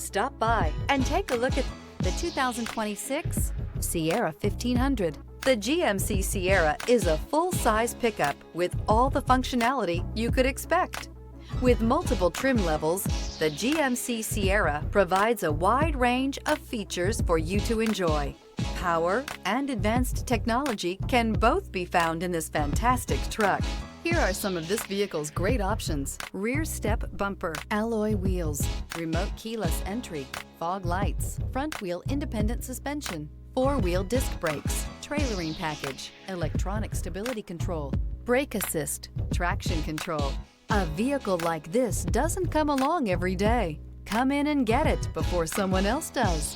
Stop by and take a look at the 2026 Sierra 1500. The GMC Sierra is a full-size pickup with all the functionality you could expect. With multiple trim levels, the GMC Sierra provides a wide range of features for you to enjoy. Power and advanced technology can both be found in this fantastic truck. Here are some of this vehicle's great options: rear step bumper, alloy wheels, remote keyless entry, fog lights, front wheel independent suspension, four-wheel disc brakes, trailering package, electronic stability control, brake assist, traction control. A vehicle like this doesn't come along every day. Come in and get it before someone else does.